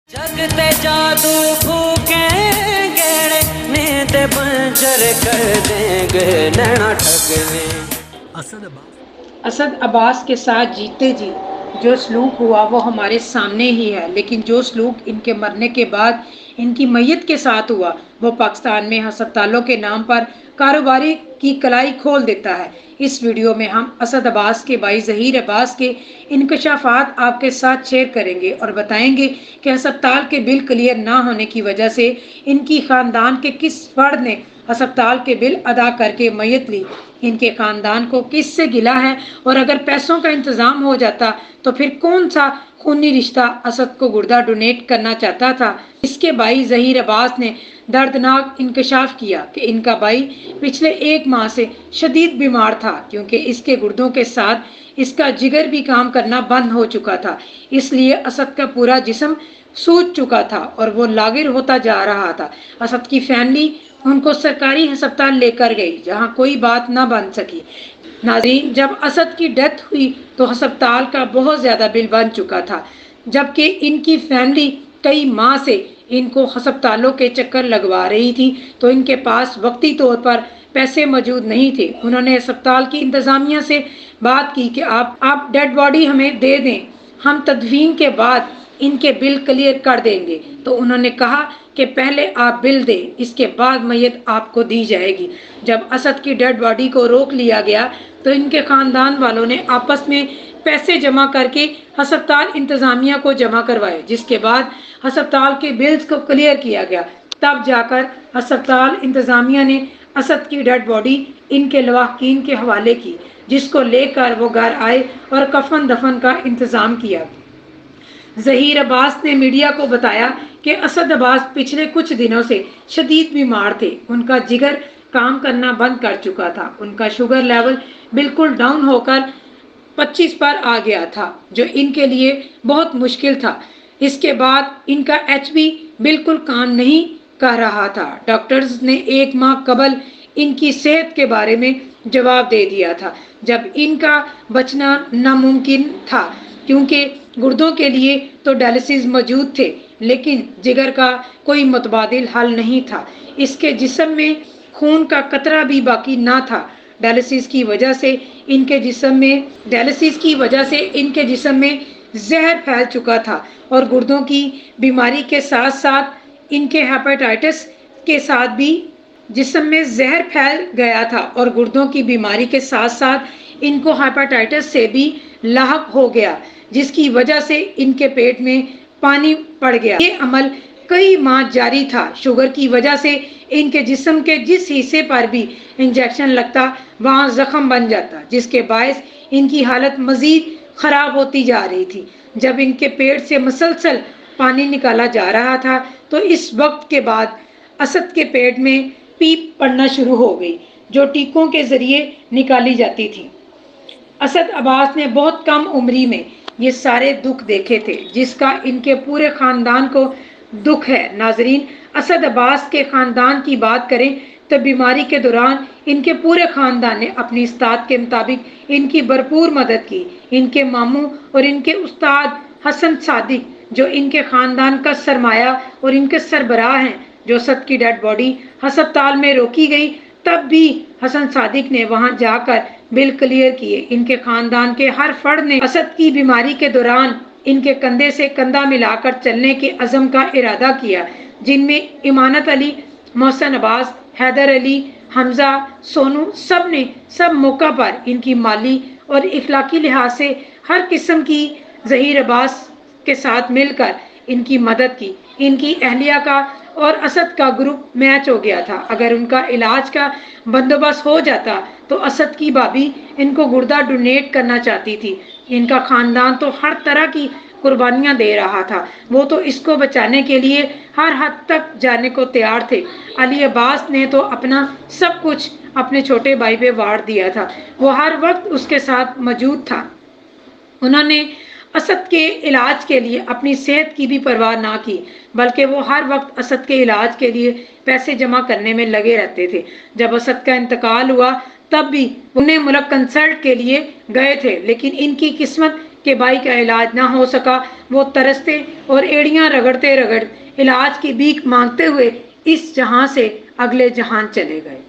जगते जादू फूकेंगे नींद बंजर कर देंगे नैना ठगने। असद अब्बास के साथ जीते जी जो सलूक हुआ वो हमारे सामने ही है, लेकिन जो सलूक इनके मरने के बाद इनकी मैयत के साथ हुआ वो पाकिस्तान में हस्पतालों के नाम पर कारोबारी की कलाई खोल देता है। इस वीडियो में हम असद अब्बास के भाई ज़हीर अब्बास के इंकशाफात आपके साथ शेयर करेंगे और बताएंगे कि अस्पताल के बिल क्लियर ना होने की वजह से इनकी खानदान के किस फर्द ने अस्पताल के बिल अदा करके मैयत ली, इनके खानदान को किससे गिला है और अगर पैसों का इंतजाम हो जाता तो फिर कौन सा खूनी रिश्ता असद को गुर्दा डोनेट करना चाहता था। इसके भाई ज़हीर अब्बास ने दर्दनाक इंकशाफ किया कि इनका भाई पिछले 1 माह से शदीद बीमार था, क्योंकि इसके गुर्दों के साथ इसका जिगर भी काम करना बंद हो चुका था। इसलिए असद का पूरा जिस्म सूज चुका था और वो लागिर होता जा रहा था। असद की फैमिली उनको सरकारी अस्पताल लेकर गई, जहां कोई बात ना बन सकी। नाज़रीन, जब असद की डेथ हुई तो अस्पताल का बहुत ज़्यादा बिल बन चुका था, जबकि इनकी फैमिली कई माह से इनको अस्पतालों के चक्कर लगवा रही थी, तो इनके पास वक्ती तौर पर पैसे मौजूद नहीं थे। उन्होंने अस्पताल की इंतज़ामिया से बात की कि आप डेड बॉडी हमें दे दें, हम तदफीन के बाद इनके बिल क्लियर कर देंगे। तो उन्होंने कहा कि पहले आप बिल दें, इसके बाद मैयत आपको दी जाएगी। जब असद की डेड बॉडी को रोक लिया गया तो इनके खानदान वालों ने आपस में पैसे जमा करके अस्पताल इंतजामिया को जमा करवाए, जिसके बाद अस्पताल के बिल्स को क्लियर किया गया। तब जाकर अस्पताल इंतजामिया ने असद की डेड बॉडी इनके लवाहकीन के हवाले की, जिसको लेकर वो घर आए और कफन दफन का इंतजाम किया। ज़हीर अब्बास ने मीडिया को बताया कि असद अब्बास पिछले कुछ दिनों से शदीद बीमार थे। उनका जिगर काम करना बंद कर चुका था, उनका शुगर लेवल बिल्कुल डाउन होकर 25 पर आ गया था, जो इनके लिए बहुत मुश्किल था। इसके बाद इनका एचबी बिल्कुल काम नहीं कर रहा था। डॉक्टर्स ने 1 माह कबल इनकी सेहत के बारे में जवाब दे दिया था, जब इनका बचना नामुमकिन था, क्योंकि गुर्दों के लिए तो डायलिसिस मौजूद थे, लेकिन जिगर का कोई मुतबादिल हल नहीं था। इसके जिस्म में खून का कतरा भी बाकी ना था। डायलिसिस की वजह से इनके जिस्म में जहर फैल चुका था और गुर्दों की बीमारी के साथ साथ इनके हेपेटाइटिस के साथ भी जिस्म में जहर फैल गया था और गुर्दों की बीमारी के साथ साथ इनको हेपेटाइटिस से भी लाहक हो गया, जिसकी वजह से इनके पेट में पानी पड़ गया। ये अमल कई माह जारी था। शुगर की वजह से इनके जिस्म के जिस हिस्से पर भी इंजेक्शन लगता वहां जख्म बन जाता, जिसके बायस इनकी हालत मजीद खराब होती जा रही थी। जब इनके पेट से मुसलसल पानी निकाला जा रहा था तो इस वक्त के बाद असद के पेट में पीप पड़ना शुरू हो गई, जो टीकों के जरिए निकाली जाती थी। असद अब्बास ने बहुत कम उम्री में ये सारे दुख देखे थे, जिसका इनके पूरे खानदान को दुख है। नाजरीन, असद अब्बास के खानदान की बात करें तो बीमारी के दौरान इनके पूरे खानदान ने अपनी इस्तात के मुताबिक इनकी भरपूर मदद की। इनके मामू और इनके उस्ताद हसन सादिक, जो इनके खानदान का सरमाया और इनके सरबराह हैं, जो असद की डेड बॉडी अस्पताल में रोकी गई, तब भी हसन सादिक ने वहां जाकर बिल क्लियर किए। इनके खानदान के हर फर्द ने असद की बीमारी के दौरान इनके कंधे से कंधा मिलाकर चलने के अज़म का इरादा किया, जिनमें इमानत अली, मोहसन अब्बास, हैदर अली, हमजा, सोनू, सब मौका पर इनकी माली और इखलाकी लिहाज से हर किस्म की ज़हीर अब्बास के साथ मिलकर इनकी मदद की। इनकी अहलिया का और असद का ग्रुप मैच हो गया था। अगर उनका इलाज का बंदोबस्त हो जाता तो असद की भाभी इनको गुर्दा डोनेट करना चाहती थी। इनका खानदान तो हर तरह की कुर्बानियां दे रहा था, वो तो इसको बचाने के लिए हर हद तक जाने को तैयार थे। अली अब्बास ने तो अपना सब कुछ अपने छोटे भाई पे वार दिया था, वो हर वक्त उसके साथ मौजूद था। उन्होंने असद के इलाज के लिए अपनी सेहत की भी परवाह ना की, बल्कि वो हर वक्त असद के इलाज के लिए पैसे जमा करने में लगे रहते थे। जब असद का इंतकाल हुआ तब भी उन्हें मुल्क कंसल्ट के लिए गए थे, लेकिन इनकी किस्मत کہ بھائی کا علاج نہ ہو سکا، وہ ترستے اور ایڑیاں رگڑتے علاج کی بھیک مانگتے ہوئے اس جہاں سے اگلے جہان چلے گئے۔